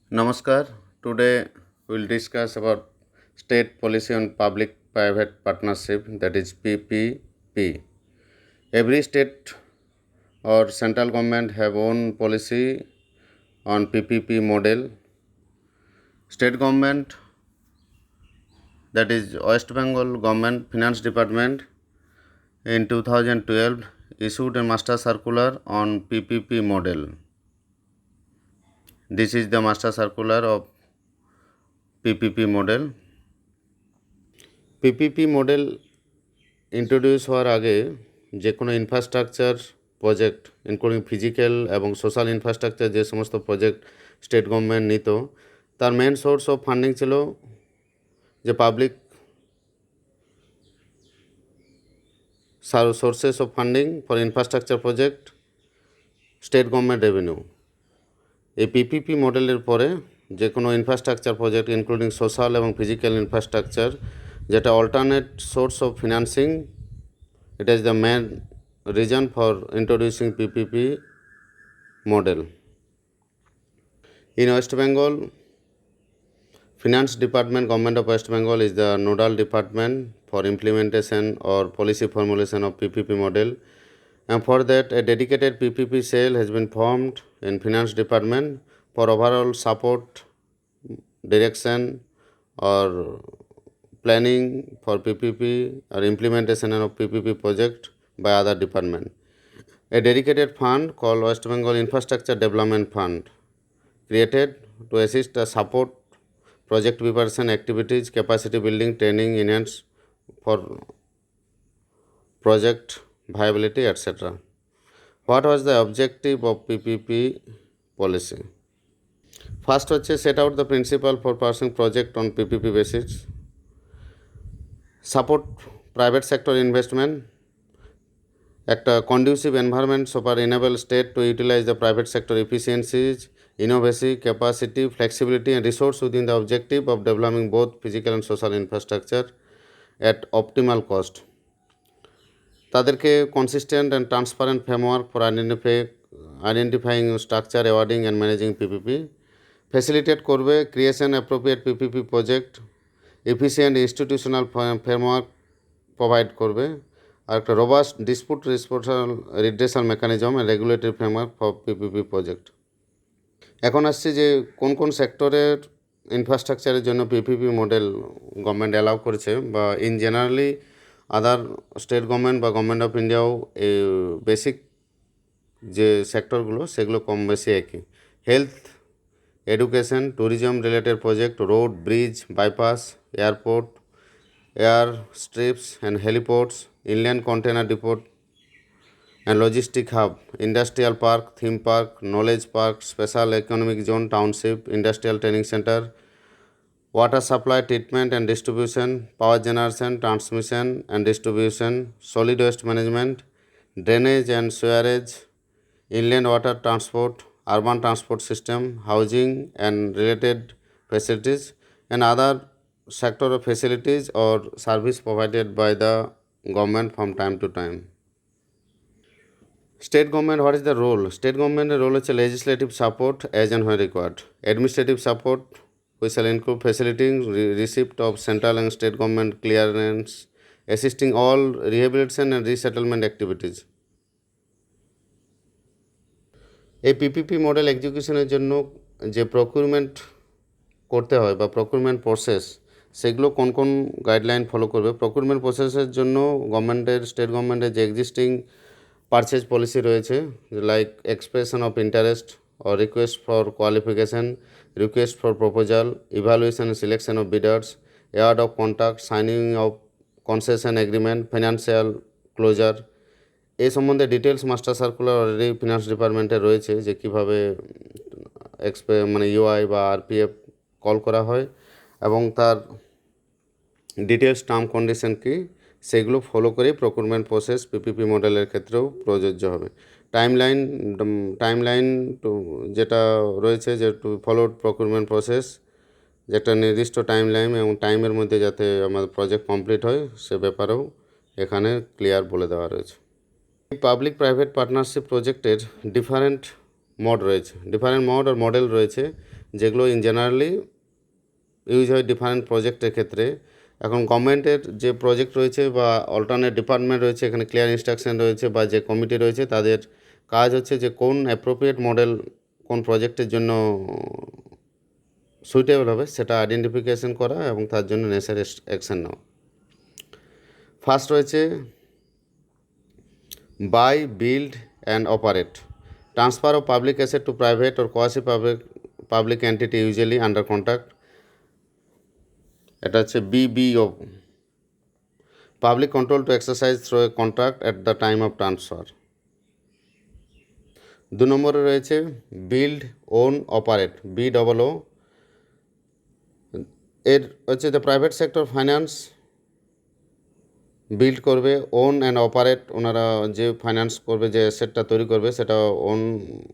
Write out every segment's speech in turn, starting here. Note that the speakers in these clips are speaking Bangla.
Namaskar. Today we will discuss about state policy on public-private partnership, that is PPP. Every state or central government have own policy on PPP model. State government, that is West Bengal Government Finance Department, in 2012 issued a master circular on PPP model. This is the master circular of PPP model. PPP model introduce হওয়ার আগে যে কোনো ইনফ্রাস্ট্রাকচার প্রজেক্ট ইনক্লুডিং ফিজিক্যাল এবং সোশ্যাল ইনফ্রাস্ট্রাকচার যে সমস্ত প্রজেক্ট স্টেট গভর্নমেন্ট নিত, তার মেন সোর্স অফ ফান্ডিং ছিল যে public sources of funding for infrastructure project, state government revenue. এই পিপিপি মডেলের পরে যে কোনো ইনফ্রাস্ট্রাকচার প্রজেক্ট ইনক্লুডিং সোশ্যাল এবং ফিজিক্যাল ইনফ্রাস্ট্রাকচার যেটা alternate source of financing, it is the main reason for introducing PPP model. In West Bengal, Finance Department, Government of West Bengal is the nodal department for implementation or policy formulation of PPP model, and for that a dedicated PPP cell has been formed in Finance Department for overall support, direction or planning for PPP or implementation of PPP project by other department. A dedicated fund called West Bengal Infrastructure Development Fund created to assist the support project preparation activities, capacity building, training, enhance for project viability, etc. What was the objective of PPP policy? First হচ্ছে set out the principle for pursuing project on PPP basis. Support private sector investment, একটা conducive environment super enable state to utilise the private sector efficiencies, innovation, capacity, flexibility and resource within the objective of developing both physical and social infrastructure at optimal cost. তাদেরকে consistent and transparent framework for identifying structure, awarding and managing PPP facilitate করবে creation appropriate PPP project, efficient institutional framework provide করবে, আর একটা robust dispute redressal mechanism and regulatory framework for PPP project. এখন আসছে যে কোন কোন সেক্টরের ইনফ্রাস্ট্রাকচারের জন্য পিপিপি মডেল গভর্নমেন্ট অ্যালাউ করেছে, বা in generally other state government বা গভর্নমেন্ট অফ ইন্ডিয়াও এই বেসিক যে সেক্টরগুলো সেগুলো কম বেশি একই। Health, education, tourism related project, road, bridge, bypass, airport, air strips and heliports, inland container depot and logistic hub, industrial park, theme park, knowledge park, special economic zone, township, industrial training center, water supply, treatment and distribution, power generation, transmission and distribution, solid waste management, drainage and sewerage, inland water transport, urban transport system, housing and related facilities, and other sector of facilities or service provided by the government from time to time. State government, what is the role? State government role is legislative support as and when required. Administrative support, which shall include facilitating receipt of central and state government clearance, assisting all rehabilitation and resettlement activities. এই পিপিপি মডেল এক্সিকিউশনের জন্য যে প্রকিউরমেন্ট করতে হয় বা প্রকিউরমেন্ট প্রসেস, সেগুলো কোন কোন গাইডলাইন ফলো করবে। প্রকিউরমেন্ট প্রসেসের জন্য গভর্নমেন্টের স্টেট গভর্নমেন্টের যে এক্সিস্টিং পারচেজ পলিসি রয়েছে, like expression of interest or request for qualification, request for proposal, evaluation and selection of bidders, award of contract, signing of concession agreement, financial closure, এই সম্বন্ধে details master circular already finance ডিপার্টমেন্টে রয়েছে, যে কীভাবে ইউআই বা আরপিএফ কল করা হয় এবং তার ডিটেলস টার্ম কন্ডিশন কী, সেগুলো ফলো করেই প্রকিউরমেন্ট প্রসেস পিপিপি মডেলের ক্ষেত্রেও প্রযোজ্য হবে। টাইমলাইন যেটা রয়েছে, যে টু ফলোড প্রকিউরমেন্ট প্রসেস, যেটা নির্দিষ্ট টাইমলাইন এবং টাইমের মধ্যে যাতে আমাদের প্রজেক্ট কমপ্লিট হয় সে ব্যাপারেও এখানে ক্লিয়ার বলে দেওয়া রয়েছে। পাবলিক প্রাইভেট পার্টনারশিপ প্রজেক্টের ডিফারেন্ট মোড রয়েছে, ডিফারেন্ট মোড আর মডেল রয়েছে, যেগুলো ইন জেনারেলি ইউজ হয় ডিফারেন্ট প্রজেক্টের ক্ষেত্রে। এখন গভর্নমেন্টের যে প্রজেক্ট রয়েছে বা অল্টারনেট ডিপার্টমেন্ট রয়েছে, এখানে ক্লিয়ার ইনস্ট্রাকশন রয়েছে, বা যে কমিটি রয়েছে তাদের কাজ হচ্ছে যে কোন অ্যাপ্রোপ্রিয়েট মডেল কোন প্রজেক্টের জন্য সুইটেবল হবে সেটা আইডেন্টিফিকেশন করা এবং তার জন্য নেসারি অ্যাকশন নেওয়া। ফার্স্ট রয়েছে buy, build and operate, transfer of public asset to private or quasi public entity usually under contract. এটা হচ্ছে BBO, public control to exercise through a contract at the time of transfer. 2 নম্বরে রয়েছে বিল্ড, ওন, অপারেট, BOO। এর হচ্ছে the private sector finance build করবে, ওন অ্যান্ড অপারেট, ওনারা যে ফাইন্যান্স করবে, যে অ্যাসেটটা তৈরি করবে সেটা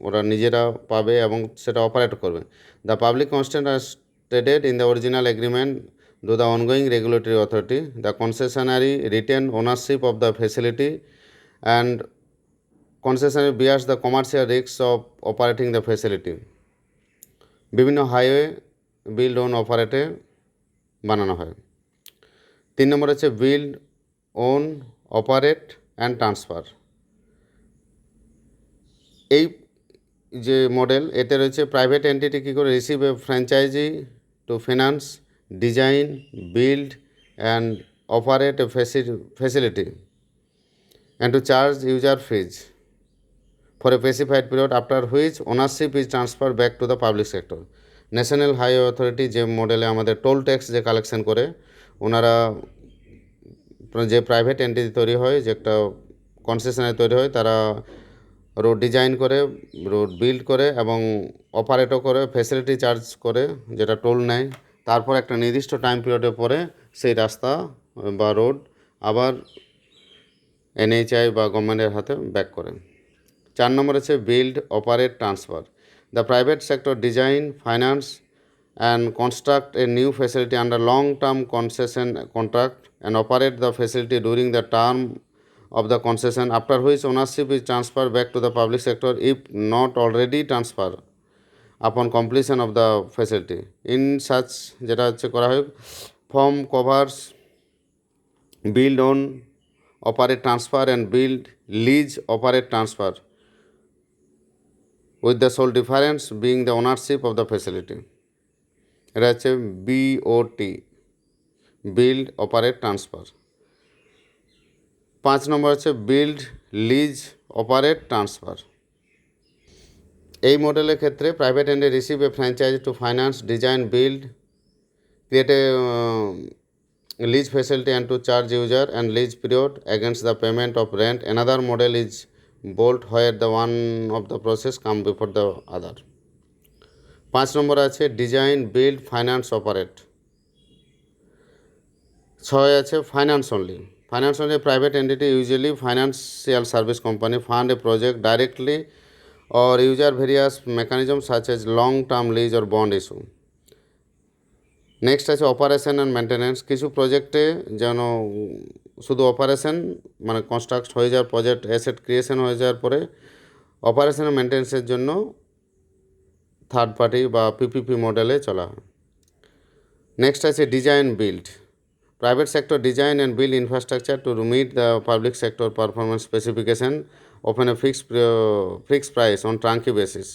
ওরা নিজেরা পাবে এবং সেটা অপারেট করবে। The public constant are stated in the original agreement do the ongoing regulatory authority. The concessionary retain ownership of the facility and concessionary bears the commercial risks of operating the facility. বিভিন্ন হাইওয়ে বিল্ড, ওন, অপারেটে বানানো হয়। 3 নম্বর হচ্ছে build, own, operate and transfer. এই যে মডেল, এতে রয়েছে প্রাইভেট এন্টিটি কী করে receive a franchise to finance, design, build and operate a facility and to charge user fees for a specified period, after which ownership is transferred back to the public sector. National highway authority যে মডেলে আমাদের টোল ট্যাক্স যে কালেকশন করে, ওনারা যে প্রাইভেট এন্টিটি তৈরি হয়, যে একটা কনসেশনারি তৈরি হয়, তারা রোড ডিজাইন করে, রোড বিল্ড করে এবং অপারেটও করে, ফ্যাসিলিটি চার্জ করে যেটা টোল নেয়। তারপর একটা নির্দিষ্ট টাইম পিরিয়ডের পরে সেই রাস্তা বা রোড আবার NHI বা গভর্নমেন্টের হাতে ব্যাক করে। 4 নম্বর হচ্ছে build, operate, transfer. The private sector design, finance and construct a new facility under long term concession contract and operate the facility during the term of the concession, after which ownership is transferred back to the public sector if not already transferred upon completion of the facility. In such যেটা হচ্ছে করা হয়, form covers build, own, operate, transfer and build, lease, operate, transfer, with the sole difference being the ownership of the facility. এটা হচ্ছে BOT, build, operate, transfer। 5 নম্বর হচ্ছে বিল্ড, লিজ, অপারেট, ট্রান্সফার। এই মডেলের ক্ষেত্রে প্রাইভেট এন্ডে receive a franchise to finance, design, build, create a lease facility and to charge user and lease period against the payment of rent. Another model is bolt where the one of the process come before the other. 5 নম্বর আছে ডিজাইন, বিল্ড, ফাইন্যান্স, অপারেট। 6 আছে finance only. Finance only, private entity, usually financial service company, fund a project directly or use various mechanisms such as long-term lease or bond issue. Next আছে অপারেশন অ্যান্ড মেনটেন্যান্স। কিছু প্রজেক্টে যেন শুধু অপারেশন মানে কনস্ট্রাক্ট হয়ে যাওয়ার প্রজেক্ট অ্যাসেট ক্রিয়েশন হয়ে যাওয়ার পরে অপারেশন অ্যান্ড মেনটেন্যান্সের জন্য থার্ড পার্টি বা PPP মডেলে চলা হয়। নেক্সট আছে design, build. Private sector design and build infrastructure to meet the public sector performance specification, often a fixed price on turnkey basis.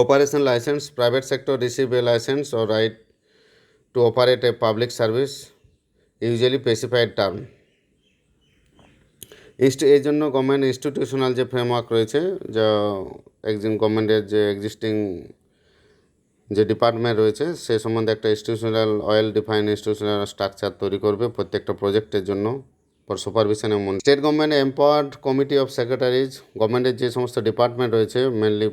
Operation license, private sector receive a license or right to operate a public service, usually specified term. এই জন্য গভর্নমেন্ট ইনস্টিটিউশনাল যে ফ্রেমওয়ার্ক রয়েছে, যা একজন গভর্নমেন্টের যে এক্সিস্টিং যে ডিপার্টমেন্ট রয়েছে সে সম্বন্ধে একটা institutional well define institutional structure তৈরি করবে প্রত্যেকটা প্রজেক্টের জন্য ফর সুপারভিশন এবং state government empowered committee of secretaries. গভর্নমেন্টের যে সমস্ত ডিপার্টমেন্ট রয়েছে মেনলি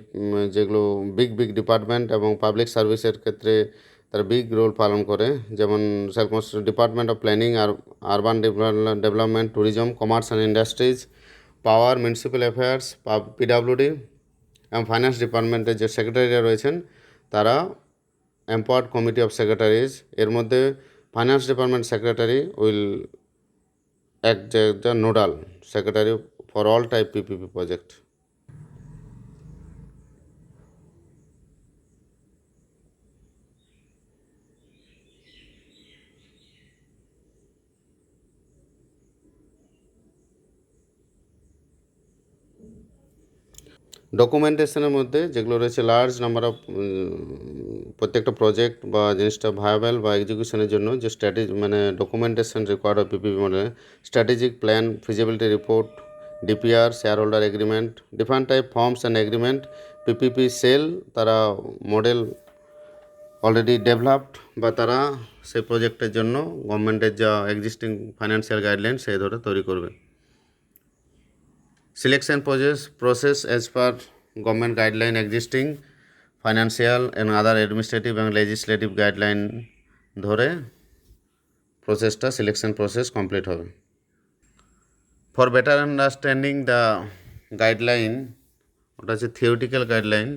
যেগুলো বিগ ডিপার্টমেন্ট এবং পাবলিক সার্ভিসের ক্ষেত্রে তারা বিগ রোল পালন করে, যেমন ডিপার্টমেন্ট অফ প্ল্যানিং আর urban development, tourism, commerce and industries, power, municipal affairs, PWD এবং ফাইন্যান্স ডিপার্টমেন্টের যে সেক্রেটারিরা রয়েছেন তারা এম্পাওয়ার্ড কমিটি অফ সেক্রেটারিজ। এর মধ্যে finance department secretary will act the nodal secretary for all type PPP project. ডকুমেন্টেশনের মধ্যে যেগুলো রয়েছে লার্জ নাম্বার অফ প্রত্যেকটা প্রজেক্ট বা জিনিসটা ভায়াবল বা এক্সিকিউশনের জন্য যে স্ট্র্যাটেজি মানে ডকুমেন্টেশন রিকোয়ার্ড হয় পিপিপি মডেলে, strategic plan, feasibility report, DPR, share holder agreement, different type forms and agreement. PPP cell তারা মডেল অলরেডি ডেভেলপড বা তারা সেই প্রজেক্টের জন্য গভর্নমেন্টের যা এক্সিস্টিং ফাইন্যান্সিয়াল গাইডলাইন সেই ধরে তৈরি করবে। Selection process as per government guideline existing financial and other administrative and legislative guideline ধরে প্রসেসটা সিলেকশন প্রসেস কমপ্লিট হবে। For better understanding the guideline, ওটা হচ্ছে থিওরিটিক্যাল গাইডলাইন,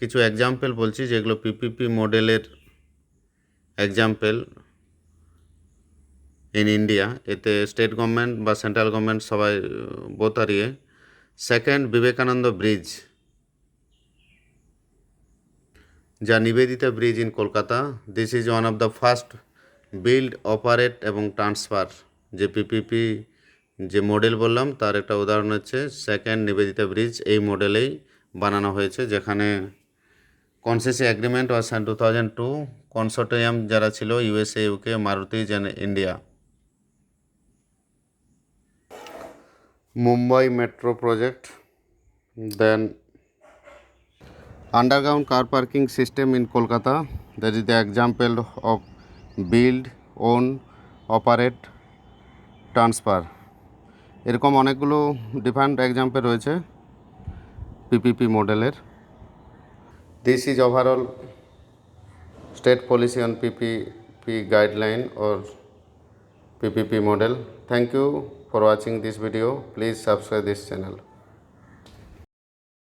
কিছু এক্সাম্পল বলছি যেগুলো পিপিপি মডেলের এক্সাম্পল ইন ইন্ডিয়া। এতে স্টেট গভর্নমেন্ট বা সেন্ট্রাল গভর্নমেন্ট সবাই বোথ আর ইয়ে। সেকেন্ড, বিবেকানন্দ ব্রিজ, যা Nivedita bridge in Kolkata. This is one of the first build, operate এবং ট্রান্সফার, যে পিপিপি যে মডেল বললাম তার একটা উদাহরণ হচ্ছে সেকেন্ড নিবেদিতা ব্রিজ। এই মডেলেই বানানো হয়েছে, যেখানে কনসেসি এগ্রিমেন্ট ওয়াজ 2002, কনসোর্টিয়াম যারা ছিল ইউএসএ, ইউকে, মারুতিজ and India. Mumbai Metro project, then underground car parking system in Kolkata, that is the example of build, own, operate, transfer। এরকম অনেকগুলো ডিফারেন্ট এক্সাম্পল রয়েছে পিপিপি মডেলের। This is overall state policy on PPP guideline or PPP model. Thank you for watching this video. Please subscribe this channel.